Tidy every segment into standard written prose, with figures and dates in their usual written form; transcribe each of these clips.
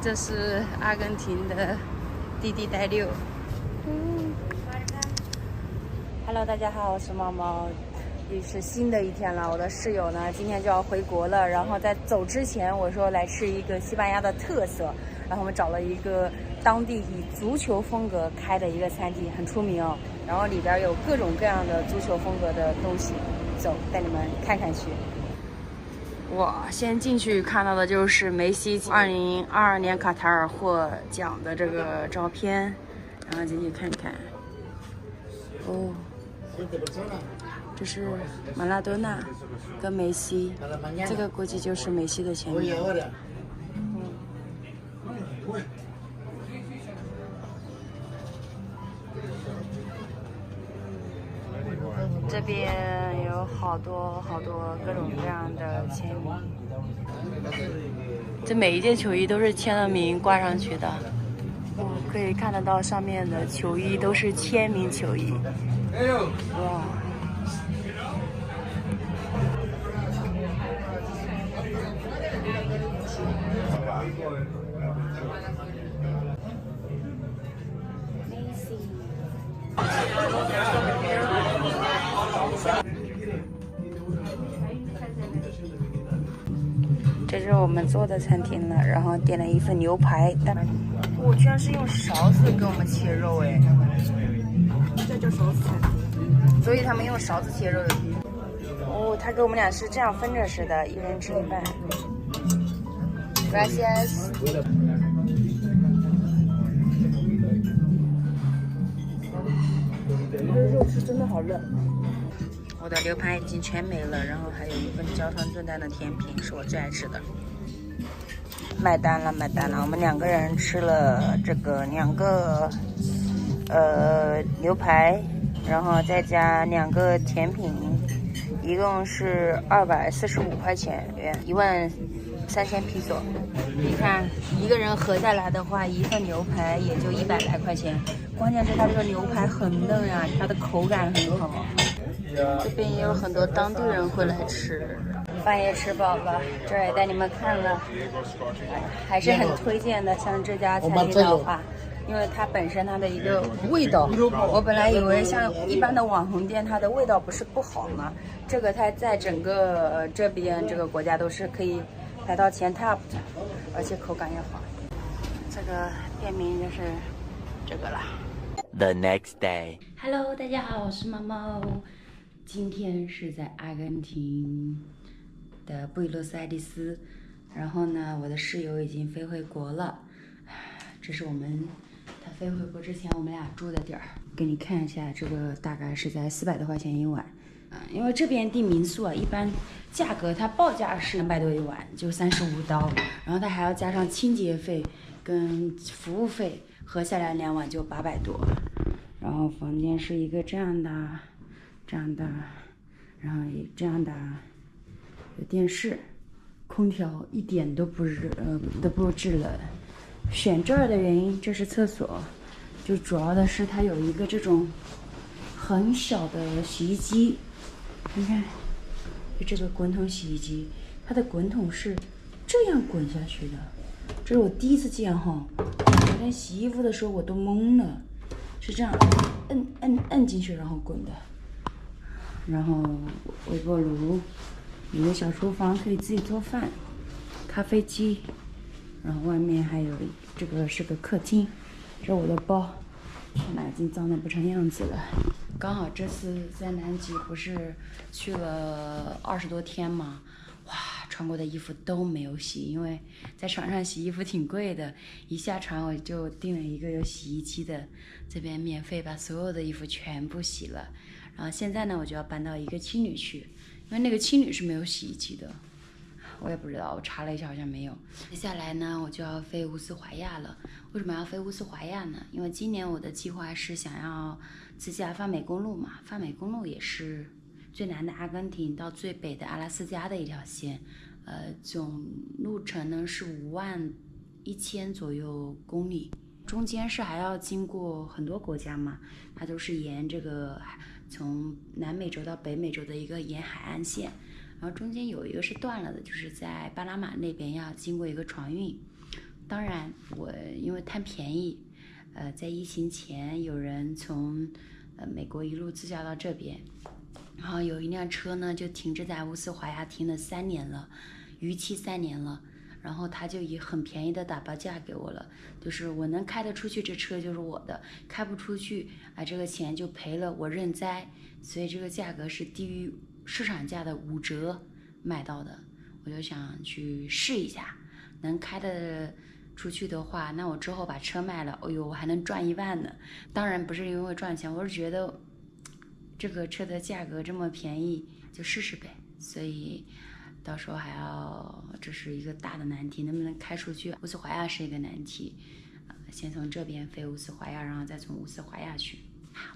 这是阿根廷的滴滴带六。Hello， 大家好，我是猫猫，又是新的一天了。我的室友呢，今天就要回国了。然后在走之前，我说来吃一个西班牙的特色。然后我们找了一个当地以足球风格开的一个餐厅，很出名哦。然后里边有各种各样的足球风格的东西，走，带你们看看去。哇，先进去看到的就是梅西2022年卡塔尔获奖的这个照片，然后进去看看。哦，这是马拉多纳跟梅西，这个估计就是梅西的前面。这边有好多各种各样的签名，这每一件球衣都是签了名挂上去的。可以看得到上面的球衣都是签名球衣。哇！这是我们坐的餐厅了，然后点了一份牛排，但我居然是用勺子给我们切肉哎，这叫勺子餐厅，所以他们用勺子切肉的。哦，他给我们俩是这样分着吃的，一人吃一半。Gracias。这个肉是真的好嫩。我的牛排已经全没了，然后还有一份焦糖炖蛋的甜品是我最爱吃的。买单了，我们2个人吃了这个2个牛排，然后再加2个甜品，一共是245块钱元，13000披索。你看一个人合下来的话，一份牛排也就100来块钱。关键是它这个牛排很嫩啊，它的口感很好。这边也有很多当地人会来吃。饭也吃饱了，这儿也带你们看了，还是很推荐的。像这家餐厅的话，因为它本身它的一个味道，我本来以为像一般的网红店，它的味道不是不好嘛，这个它在整个这边这个国家都是可以排到前 top 的，而且口感也好。这个店名就是这个啦。The next day. Hello， 大家好，我是猫猫。今天是在阿根廷的布宜诺斯艾利斯，然后呢，我的室友已经飞回国了。这是他飞回国之前我们俩住的地儿，给你看一下，这个大概是在400多块钱一晚。因为这边订民宿啊，一般价格它报价是200多一晚，就35刀，然后它还要加上清洁费跟服务费，合下来2晚就800多。然后房间是一个这样的，然后也这样的，有电视，空调一点都不热，都不制冷。选这儿的原因，这是厕所，就主要的是它有一个这种很小的洗衣机，你看，就这个滚筒洗衣机，它的滚筒是这样滚下去的，这是我第一次见哈，昨天洗衣服的时候我都懵了，是这样摁进去然后滚的。然后微波炉，一个小厨房可以自己做饭，咖啡机，然后外面还有这个是个客厅，这是我的包，天哪，已经脏得不成样子了。刚好这次在南极不是去了20多天嘛，哇，穿过的衣服都没有洗，因为在船上洗衣服挺贵的，一下船我就订了一个有洗衣机的，这边免费把所有的衣服全部洗了。然后现在呢，我就要搬到一个青旅去，因为那个青旅是没有洗衣机的，我也不知道，我查了一下好像没有。接下来呢，我就要飞乌斯怀亚了。为什么要飞乌斯怀亚呢？因为今年我的计划是想要自驾泛美公路嘛，泛美公路也是最南的阿根廷到最北的阿拉斯加的一条线，总路程呢是51000左右公里。中间是还要经过很多国家嘛，它都是沿这个从南美洲到北美洲的一个沿海岸线，然后中间有一个是断了的，就是在巴拿马那边要经过一个船运，当然，我因为贪便宜，在疫情前有人从美国一路自驾到这边，然后有一辆车呢就停着在乌斯怀亚停了3年了，逾期3年了。然后他就以很便宜的打包价给我了，就是我能开得出去，这车就是我的；开不出去，这个钱就赔了，我认栽。所以这个价格是低于市场价的5折买到的。我就想去试一下，能开得出去的话，那我之后把车卖了，哎呦，我还能赚1万呢。当然不是因为赚钱，我是觉得这个车的价格这么便宜，就试试呗。所以到时候还要，这是一个大的难题，能不能开出去？乌斯怀亚是一个难题，先从这边飞乌斯怀亚，然后再从乌斯怀亚去。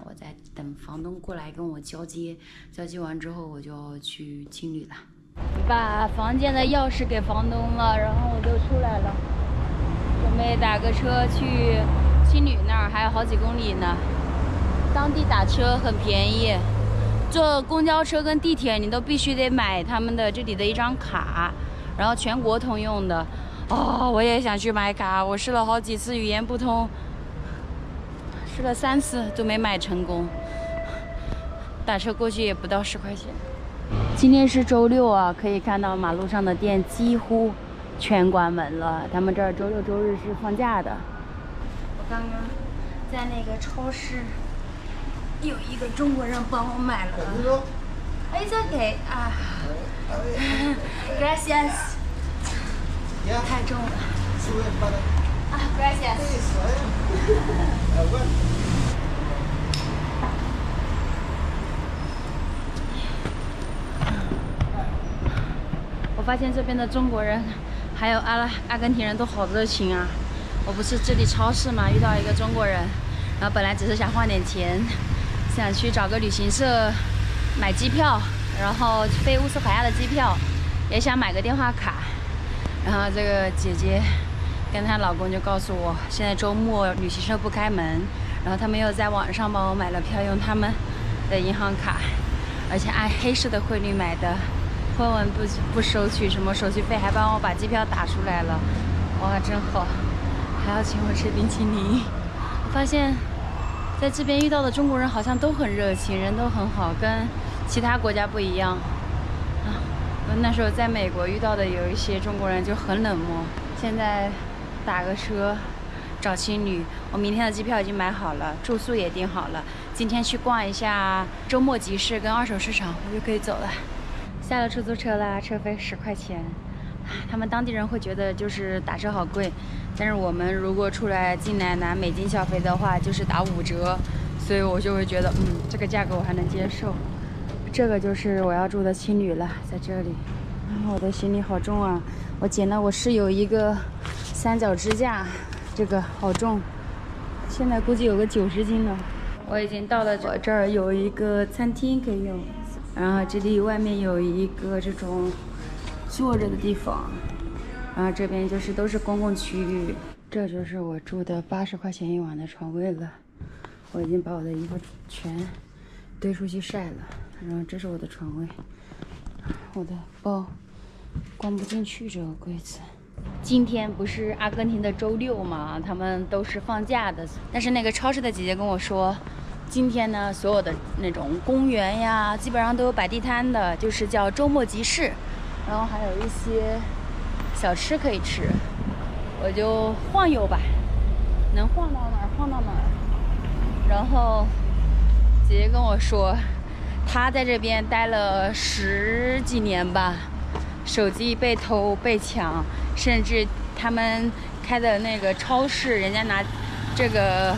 我在等房东过来跟我交接，交接完之后我就去青旅了。把房间的钥匙给房东了，然后我就出来了，准备打个车去青旅那儿，还有好几公里呢。当地打车很便宜。坐公交车跟地铁你都必须得买他们的这里的一张卡，然后全国通用的。我也想去买卡，我试了好几次，语言不通，试了3次都没买成功。打车过去也不到10块钱。今天是周六啊，可以看到马路上的店几乎全关门了，他们这儿周六周日是放假的。我刚刚在那个超市。有一个中国人帮我买了，It's okay 啊，Gracias， 太重了啊 ，Gracias。我发现这边的中国人还有阿根廷人都好热情啊！我不是这里超市嘛，遇到一个中国人，然后本来只是想换点钱。想去找个旅行社买机票，然后飞乌斯怀亚的机票，也想买个电话卡。然后这个姐姐跟她老公就告诉我，现在周末旅行社不开门，然后他们又在网上帮我买了票，用他们的银行卡，而且按黑市的汇率买的，分文不收取什么手续费，还帮我把机票打出来了，哇，真好！还要请我吃冰淇淋。我发现在这边遇到的中国人好像都很热情，人都很好，跟其他国家不一样。那时候在美国遇到的有一些中国人就很冷漠。现在打个车找青旅，我明天的机票已经买好了，住宿也订好了。今天去逛一下周末集市跟二手市场，我就可以走了。下了出租车啦，车费10块钱。他们当地人会觉得就是打车好贵，但是我们如果出来进来拿美金消费的话，就是打5折，所以我就会觉得这个价格我还能接受。这个就是我要住的青旅了，在这里。我的行李好重啊，我捡了我室友一个3脚支架，这个好重，现在估计有个90斤了。我已经到了这儿，有一个餐厅可以用，然后这里外面有一个这种坐着的地方，然后这边就是都是公共区域。这就是我住的80块钱一晚的床位了。我已经把我的衣服全堆出去晒了，然后这是我的床位。我的包关不进去这个柜子。今天不是阿根廷的周六嘛，他们都是放假的。但是那个超市的姐姐跟我说，今天呢，所有的那种公园呀，基本上都有摆地摊的，就是叫周末集市。然后还有一些小吃可以吃，我就晃悠吧，能晃到哪儿晃到哪儿。然后姐姐跟我说，她在这边待了10几年吧，手机被偷被抢，甚至他们开的那个超市，人家拿这个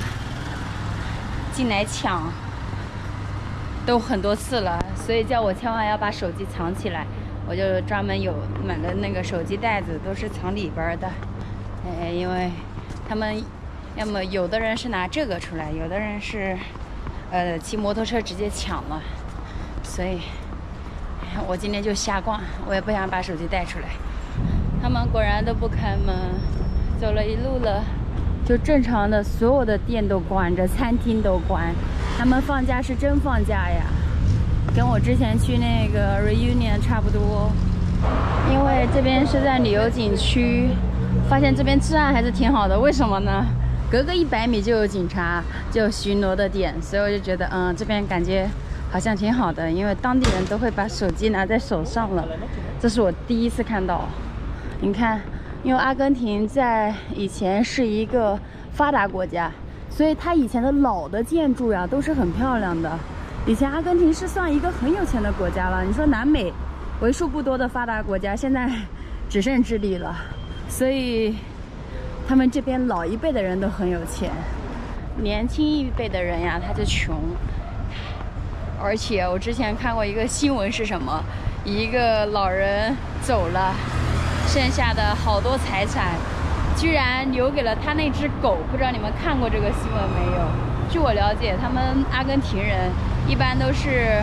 进来抢都很多次了，所以叫我千万要把手机藏起来。我就专门有买了那个手机袋子，都是藏里边的。因为他们要么有的人是拿这个出来，有的人是骑摩托车直接抢了，所以我今天就瞎逛，我也不想把手机带出来。他们果然都不开门，走了一路了，就正常的所有的店都关着，餐厅都关。他们放假是真放假呀，跟我之前去那个 Reunion 差不多。因为这边是在旅游景区，发现这边治安还是挺好的，为什么呢？隔个100米就有警察，就有巡逻的点，所以我就觉得，这边感觉好像挺好的，因为当地人都会把手机拿在手上了，这是我第一次看到。你看，因为阿根廷在以前是一个发达国家，所以它以前的老的建筑呀都是很漂亮的。以前阿根廷是算一个很有钱的国家了，你说南美为数不多的发达国家，现在只剩智利了，所以他们这边老一辈的人都很有钱，年轻一辈的人呀他就穷。而且我之前看过一个新闻是什么，一个老人走了，剩下的好多财产居然留给了他那只狗，不知道你们看过这个新闻没有？据我了解，他们阿根廷人一般都是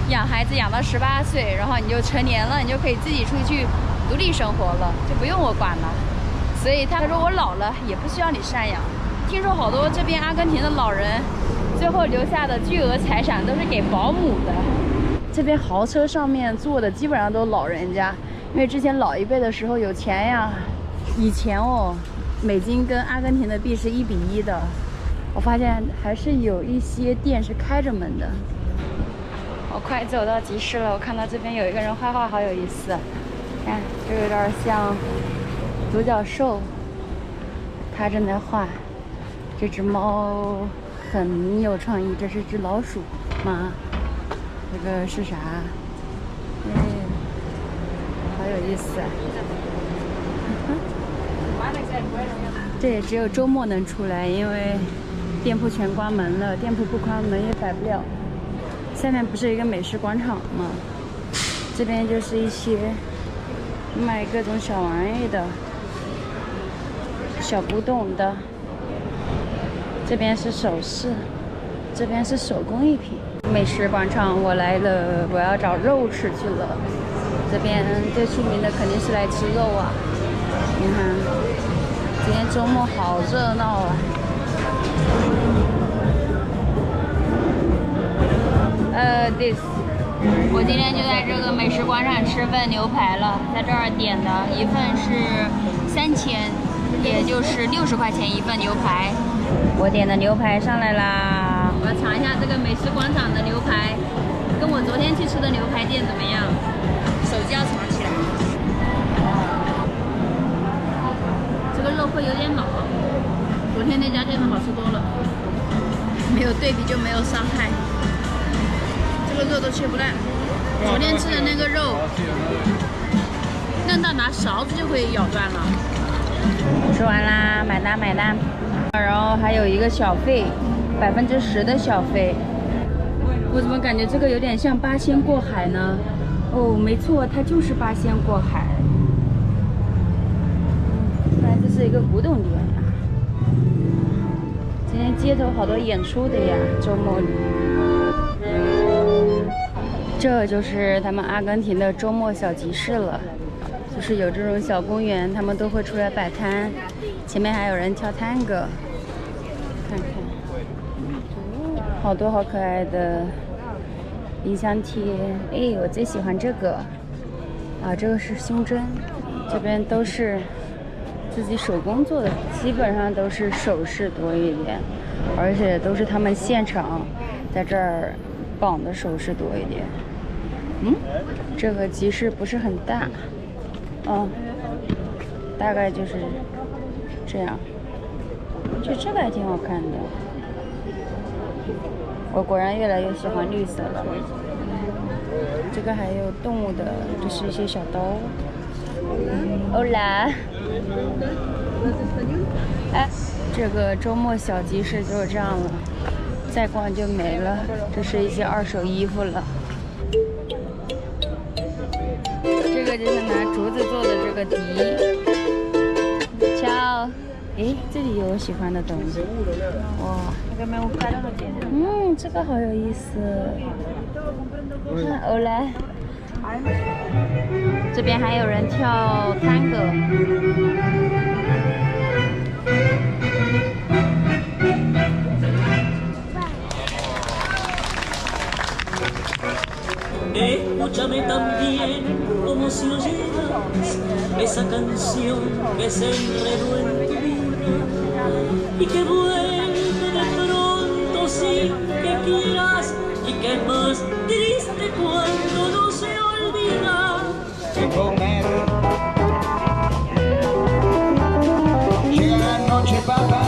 养孩子养到18岁，然后你就成年了，你就可以自己出去独立生活了，就不用我管了。所以他说我老了也不需要你赡养。听说好多这边阿根廷的老人最后留下的巨额财产都是给保姆的。这边豪车上面坐的基本上都是老人家，因为之前老一辈的时候有钱呀。以前美金跟阿根廷的币是1比1的。我发现还是有一些店是开着门的。我快走到集市了，我看到这边有一个人画画，好有意思。看，这有点像独角兽，他正在画。这只猫很有创意，这是只老鼠吗？这个是啥？好有意思。这也只有周末能出来，因为店铺全关门了，店铺不关门也摆不了。下面不是一个美食广场吗？这边就是一些卖各种小玩意的、小古董的。这边是首饰，这边是手工艺品。美食广场我来了，我要找肉吃去了。这边最出名的肯定是来吃肉啊！你看，今天周末好热闹啊！我今天就在这个美食广场吃份牛排了，在这儿点的一份是3000，也就是60块钱一份牛排。我点的牛排上来啦，我要尝一下这个美食广场的牛排，跟我昨天去吃的牛排店怎么样？手机要藏起来。这个肉会有点老，昨天那家店的好吃多了，没有对比就没有伤害。这个肉都切不烂，昨天吃的那个肉嫩到拿勺子就可以咬断了。吃完啦，买单买单。然后还有一个小费，10%的小费。我怎么感觉这个有点像八仙过海呢？哦，没错，它就是八仙过海。原来这是一个古董店呀。今天街头好多演出的呀，周末里。这就是他们阿根廷的周末小集市了，就是有这种小公园，他们都会出来摆摊。前面还有人跳探戈，看看，好多好可爱的冰箱贴。哎，我最喜欢这个啊，这个是胸针，这边都是自己手工做的，基本上都是首饰多一点，而且都是他们现场在这儿绑的首饰多一点。这个集市不是很大，大概就是这样。就这个还挺好看的，我果然越来越喜欢绿色了。这个还有动物的，这是一些小刀。欧啦，哎，这个周末小集市就是这样了，再逛就没了。这是一些二手衣服了。这个就是拿竹子做的这个笛。瞧，诶，这里有我喜欢的东西。哇，这个好有意思。看欧莱，这边还有人跳探戈。Escúchame también como si oyeras esa canción que se enredó y que vuelve de pronto sin que quieras y que es más triste cuando no se olvida que comer. Llega la noche, papá.